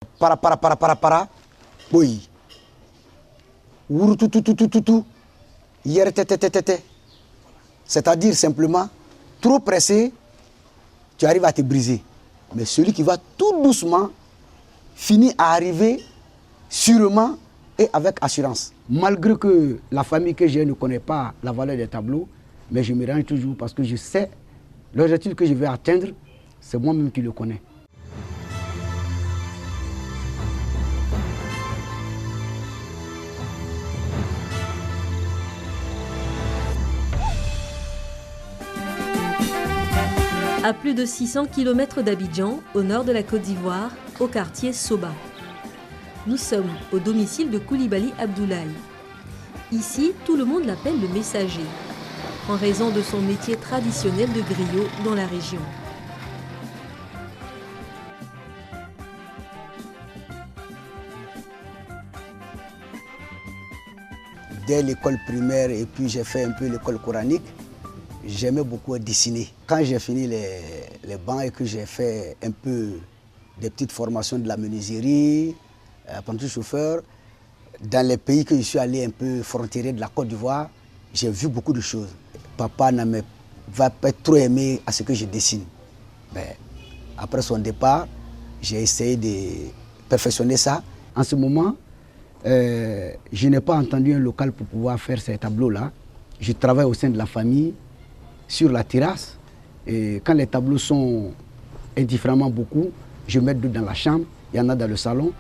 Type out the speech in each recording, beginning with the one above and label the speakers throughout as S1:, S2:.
S1: Para, oui. C'est-à-dire simplement, trop pressé, tu arrives à te briser. Mais celui qui va tout doucement finit à arriver sûrement et avec assurance. Malgré que la famille que j'ai ne connaît pas la valeur des tableaux, mais je me range toujours parce que je sais l'objectif que je vais atteindre, c'est moi-même qui le connais.
S2: À plus de 600 km d'Abidjan, au nord de la Côte d'Ivoire, au quartier Soba. Nous sommes au domicile de Coulibaly Abdoulaye. Ici, tout le monde l'appelle le messager, en raison de son métier traditionnel de griot dans la région.
S1: Dès l'école primaire et puis j'ai fait un peu l'école coranique, j'aimais beaucoup dessiner. Quand j'ai fini les bancs et que j'ai fait un peu des petites formations de la menuiserie, apprenti chauffeur, dans les pays que je suis allé un peu frontières de la Côte d'Ivoire, j'ai vu beaucoup de choses. Papa ne va pas trop aimer à ce que je dessine. Mais après son départ, j'ai essayé de perfectionner ça. En ce moment, je n'ai pas entendu un local pour pouvoir faire ces tableaux-là. Je travaille au sein de la famille, sur la terrasse. Et quand les tableaux sont indifféremment beaucoup, je mets deux dans la chambre, il y en a dans le salon.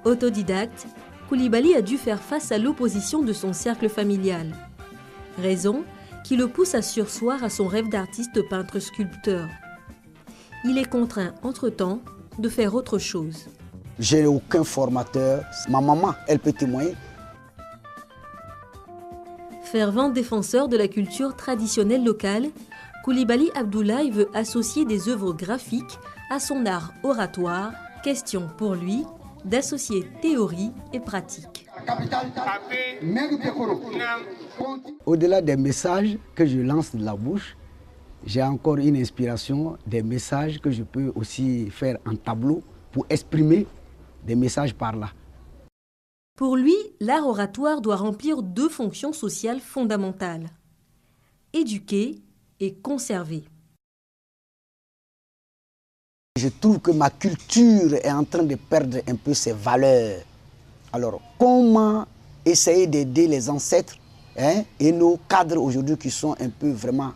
S2: Autodidacte, Coulibaly a dû faire face à l'opposition de son cercle familial. Raison qui le pousse à surseoir à son rêve d'artiste peintre-sculpteur. Il est contraint, entre-temps, de faire autre chose.
S1: Je n'ai aucun formateur. Ma maman, elle peut témoigner.
S2: Fervent défenseur de la culture traditionnelle locale, Coulibaly Abdoulaye veut associer des œuvres graphiques à son art oratoire, question pour lui d'associer théorie et pratique.
S1: Au-delà des messages que je lance de la bouche, j'ai encore une inspiration des messages que je peux aussi faire en tableau pour exprimer des messages par là.
S2: Pour lui, l'art oratoire doit remplir deux fonctions sociales fondamentales: éduquer et conserver.
S1: Je trouve que ma culture est en train de perdre un peu ses valeurs. Alors, comment essayer d'aider les ancêtres et nos cadres aujourd'hui qui sont un peu vraiment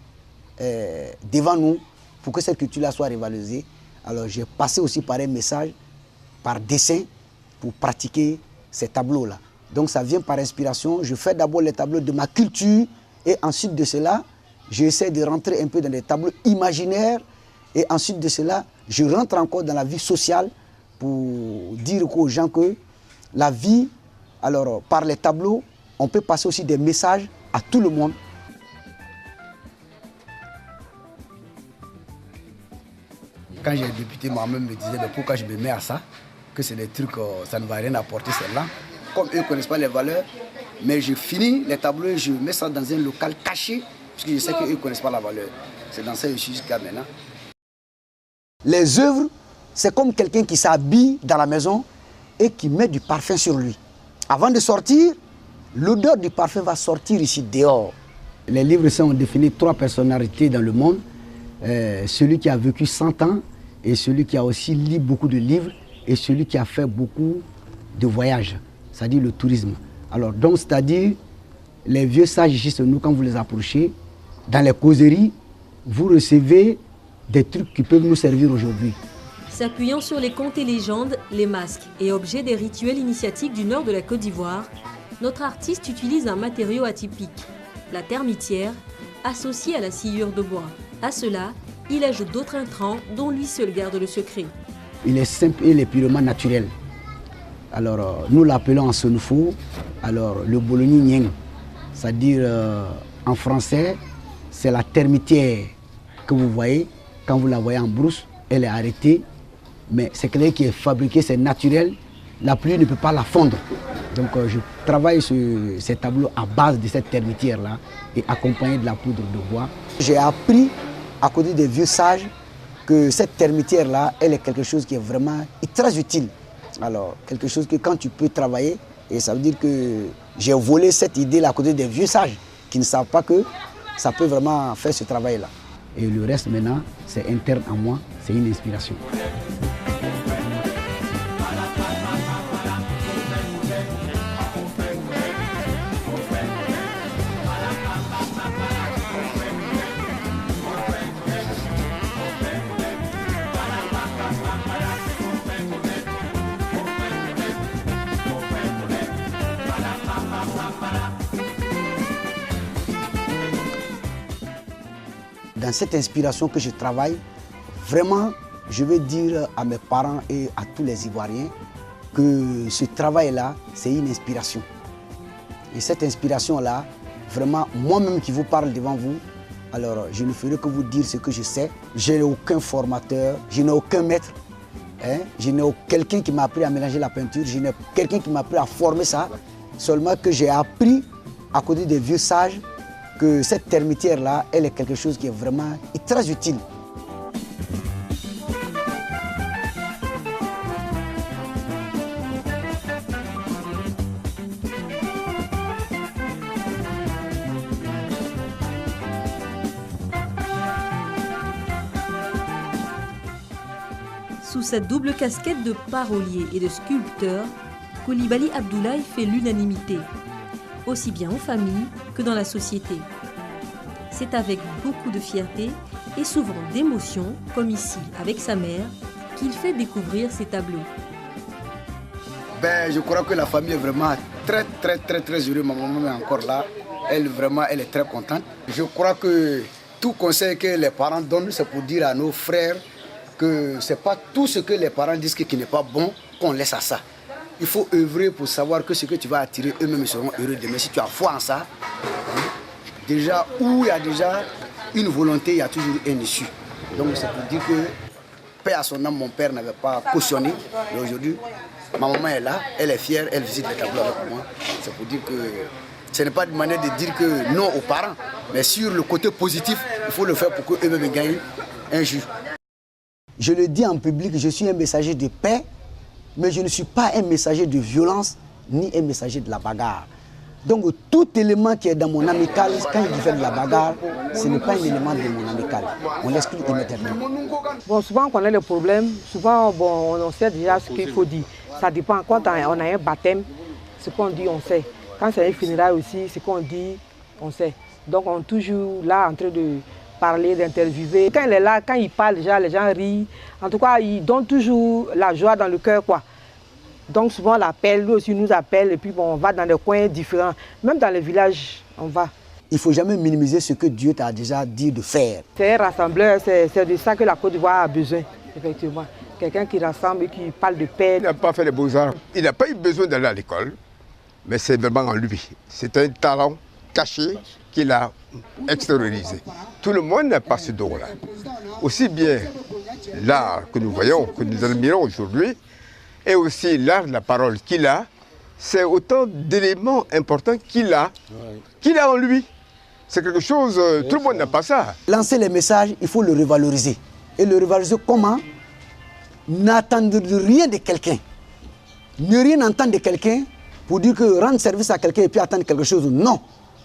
S1: devant nous pour que cette culture-là soit revalorisée? Alors, j'ai passé aussi par un message, par dessin, pour pratiquer ces tableaux-là. Donc, ça vient par inspiration. Je fais d'abord les tableaux de ma culture et ensuite de cela, j'essaie de rentrer un peu dans des tableaux imaginaires et ensuite de cela, je rentre encore dans la vie sociale pour dire aux gens que la vie, alors par les tableaux, on peut passer aussi des messages à tout le monde. Quand j'ai débuté, moi-même me disais, mais pourquoi je me mets à ça? Que c'est des trucs, ça ne va rien apporter celle-là. Comme eux ne connaissent pas les valeurs, mais je finis les tableaux et je mets ça dans un local caché, parce que je sais qu'eux ne connaissent pas la valeur. C'est dans ça que je suis jusqu'à maintenant. Les œuvres, c'est comme quelqu'un qui s'habille dans la maison et qui met du parfum sur lui. Avant de sortir, l'odeur du parfum va sortir ici dehors. Les livres ont défini trois personnalités dans le monde. Celui qui a vécu 100 ans et celui qui a aussi lu beaucoup de livres et celui qui a fait beaucoup de voyages, c'est-à-dire le tourisme. Alors donc, c'est-à-dire les vieux sages ici chez nous, quand vous les approchez, dans les causeries, vous recevez des trucs qui peuvent nous servir aujourd'hui.
S2: S'appuyant sur les contes et légendes, les masques et objets des rituels initiatiques du nord de la Côte d'Ivoire, notre artiste utilise un matériau atypique, la termitière, associée à la sciure de bois. À cela, il ajoute d'autres intrants dont lui seul garde le secret.
S1: Il est simple et il est purement naturel. Alors, nous l'appelons en sonofo, alors le bologna nyeng, c'est-à-dire en français, c'est la termitière que vous voyez. Quand vous la voyez en brousse, elle est arrêtée, mais c'est quelqu'un qui est fabriqué, c'est naturel. La pluie ne peut pas la fondre. Donc je travaille sur ces tableaux à base de cette termitière-là et accompagné de la poudre de bois. J'ai appris à côté des vieux sages que cette termitière-là, elle est quelque chose qui est vraiment très utile. Alors, quelque chose que quand tu peux travailler, et ça veut dire que j'ai volé cette idée-là à côté des vieux sages qui ne savent pas que ça peut vraiment faire ce travail-là. Et le reste maintenant, c'est interne à moi, c'est une inspiration. Dans cette inspiration que je travaille, vraiment, je veux dire à mes parents et à tous les Ivoiriens que ce travail-là, c'est une inspiration. Et cette inspiration-là, vraiment, moi-même qui vous parle devant vous, alors je ne ferai que vous dire ce que je sais. Je n'ai aucun formateur, je n'ai aucun maître, hein? Je n'ai quelqu'un qui m'a appris à mélanger la peinture, je n'ai quelqu'un qui m'a appris à former ça, seulement que j'ai appris à côté des vieux sages que cette termitière-là, elle est quelque chose qui est vraiment très utile.
S2: Sous sa double casquette de parolier et de sculpteur, Coulibaly Abdoulaye fait l'unanimité, aussi bien en famille que dans la société. C'est avec beaucoup de fierté et souvent d'émotion, comme ici avec sa mère, qu'il fait découvrir ses tableaux.
S1: Je crois que la famille est vraiment très heureuse. Ma maman est encore là. Elle est très contente. Je crois que tout conseil que les parents donnent, c'est pour dire à nos frères que ce n'est pas tout ce que les parents disent qui n'est pas bon qu'on laisse à ça. Il faut œuvrer pour savoir que ce que tu vas attirer, eux-mêmes seront heureux demain. Si tu as foi en ça, déjà, où il y a déjà une volonté, il y a toujours un issue. Donc c'est pour dire que, paix à son âme, mon père n'avait pas cautionné. Et aujourd'hui, ma maman est là, elle est fière, elle visite les tableaux avec moi. C'est pour dire que ce n'est pas une manière de dire que non aux parents, mais sur le côté positif, il faut le faire pour qu'eux-mêmes gagnent un jour. Je le dis en public, je suis un messager de paix, mais je ne suis pas un messager de violence, ni un messager de la bagarre. Donc tout élément qui est dans mon amical, quand il fait de la bagarre, ce n'est pas un élément de mon amical. On l'exclut immédiatement.
S3: Bon, souvent on a le problème, souvent bon, on sait déjà ce qu'il faut dire. Ça dépend, quand on a un baptême, ce qu'on dit, on sait. Quand c'est un funérail aussi, ce qu'on dit, on sait. Donc on est toujours là en train de parler, d'interviewer. Quand il est là, quand il parle déjà, les gens rient. En tout cas, il donne toujours la joie dans le cœur, quoi. Donc souvent on l'appelle, lui aussi nous appelle et puis bon, on va dans des coins différents. Même dans les villages, on va.
S1: Il ne faut jamais minimiser ce que Dieu t'a déjà dit de faire.
S3: C'est un rassembleur, c'est de ça que la Côte d'Ivoire a besoin, effectivement. Quelqu'un qui rassemble et qui parle de paix.
S4: Il n'a pas fait les beaux-arts. Il n'a pas eu besoin d'aller à l'école, mais c'est vraiment en lui. C'est un talent caché qu'il a extériorisé. Tout le monde n'a pas ce don-là. Aussi bien l'art que nous voyons, que nous admirons aujourd'hui, et aussi l'art de la parole qu'il a, c'est autant d'éléments importants qu'il a en lui. C'est quelque chose, tout le monde n'a pas ça.
S1: Lancer les messages, il faut le revaloriser. Et le revaloriser comment? N'attendre rien de quelqu'un. Ne rien entendre de quelqu'un pour dire que rendre service à quelqu'un et puis attendre quelque chose. Non.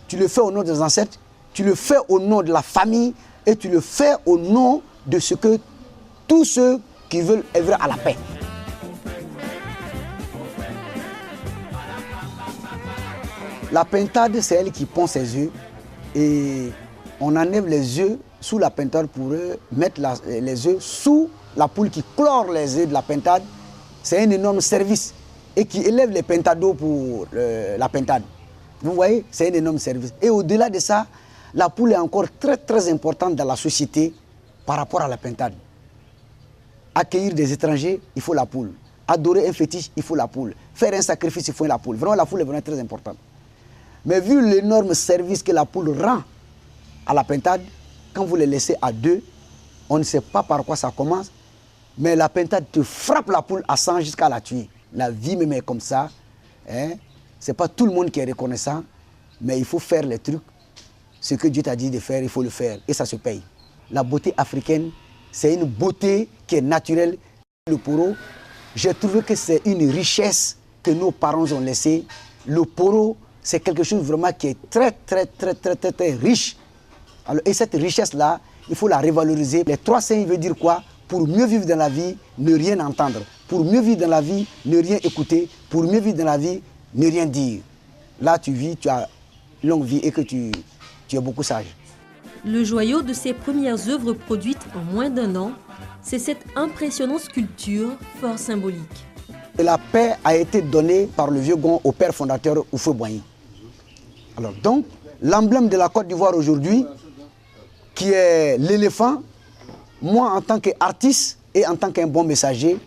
S1: Tu le fais au nom des ancêtres, tu le fais au nom de la famille et tu le fais au nom de ce que tous ceux qui veulent œuvrer à la paix. La pintade, c'est elle qui pond ses œufs et on enlève les œufs sous la pintade pour mettre les œufs sous la poule qui clore les œufs de la pintade. C'est un énorme service et qui élève les pentados pour la pintade. Vous voyez, c'est un énorme service. Et au-delà de ça, la poule est encore très importante dans la société par rapport à la pintade. Accueillir des étrangers, il faut la poule. Adorer un fétiche, il faut la poule. Faire un sacrifice, il faut la poule. Vraiment, la poule est vraiment très importante. Mais vu l'énorme service que la poule rend à la pintade, quand vous les laissez à deux, on ne sait pas par quoi ça commence, mais la pintade te frappe la poule à sang jusqu'à la tuer. La vie même est comme ça. Hein? Ce n'est pas tout le monde qui est reconnaissant, mais il faut faire les trucs. Ce que Dieu t'a dit de faire, il faut le faire. Et ça se paye. La beauté africaine, c'est une beauté qui est naturelle. Le poro, j'ai trouvé que c'est une richesse que nos parents ont laissée. Le poro, c'est quelque chose vraiment qui est très riche. Alors, et cette richesse-là, il faut la revaloriser. Les 3 C veut dire quoi? Pour mieux vivre dans la vie, ne rien entendre. Pour mieux vivre dans la vie, ne rien écouter. Pour mieux vivre dans la vie, ne rien dire. Là, tu vis, tu as longue vie et que tu es beaucoup sage.
S2: Le joyau de ses premières œuvres produites en moins d'1 an, c'est cette impressionnante sculpture fort symbolique.
S1: Et la paix a été donnée par le vieux Gon au père fondateur Houphouët-Boigny. Alors donc, l'emblème de la Côte d'Ivoire aujourd'hui, qui est l'éléphant, moi en tant qu'artiste et en tant qu'un bon messager,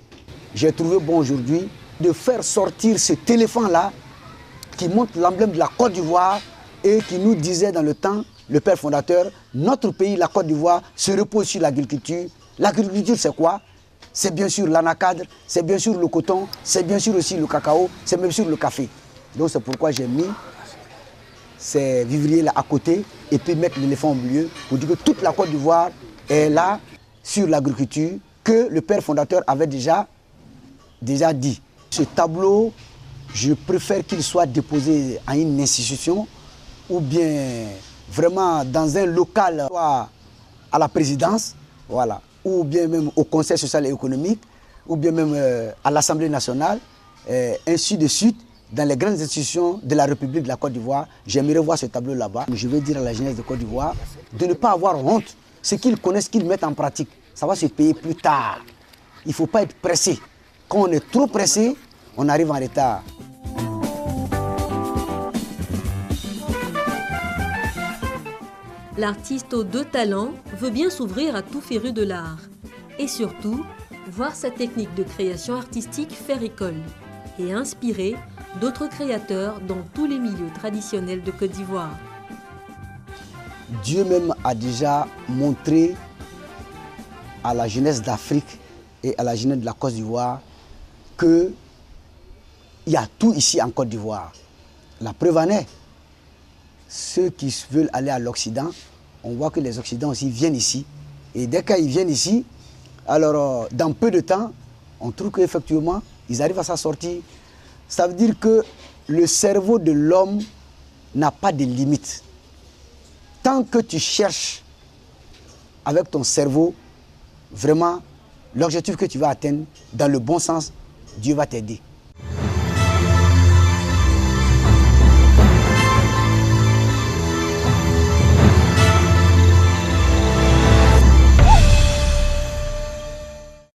S1: j'ai trouvé bon aujourd'hui de faire sortir cet éléphant-là qui montre l'emblème de la Côte d'Ivoire et qui nous disait dans le temps, le père fondateur, notre pays, la Côte d'Ivoire, se repose sur l'agriculture. L'agriculture, c'est quoi? C'est bien sûr l'anacadre, c'est bien sûr le coton, c'est bien sûr aussi le cacao, c'est bien sûr le café. Donc c'est pourquoi j'ai mis ces vivriers-là à côté et puis mettre l'éléphant au milieu pour dire que toute la Côte d'Ivoire est là sur l'agriculture que le père fondateur avait déjà dit. Ce tableau, je préfère qu'il soit déposé à une institution ou bien vraiment dans un local, soit à la présidence, voilà, ou bien même au Conseil social et économique, ou bien même à l'Assemblée nationale, ainsi de suite, dans les grandes institutions de la République de la Côte d'Ivoire. J'aimerais voir ce tableau là-bas. Je veux dire à la jeunesse de Côte d'Ivoire de ne pas avoir honte. Ce qu'ils connaissent, qu'ils mettent en pratique. Ça va se payer plus tard. Il ne faut pas être pressé. Quand on est trop pressé, on arrive en retard.
S2: L'artiste aux 2 talents veut bien s'ouvrir à tout féru de l'art. Et surtout, voir sa technique de création artistique faire école et inspirer d'autres créateurs dans tous les milieux traditionnels de Côte d'Ivoire.
S1: Dieu même a déjà montré à la jeunesse d'Afrique et à la jeunesse de la Côte d'Ivoire qu'il y a tout ici en Côte d'Ivoire. La preuve en est, ceux qui veulent aller à l'Occident, on voit que les Occidentaux aussi viennent ici. Et dès qu'ils viennent ici, alors dans peu de temps, on trouve qu'effectivement, ils arrivent à s'en sortir. Ça veut dire que le cerveau de l'homme n'a pas de limite. Tant que tu cherches avec ton cerveau, vraiment, l'objectif que tu vas atteindre, dans le bon sens, Dieu va t'aider.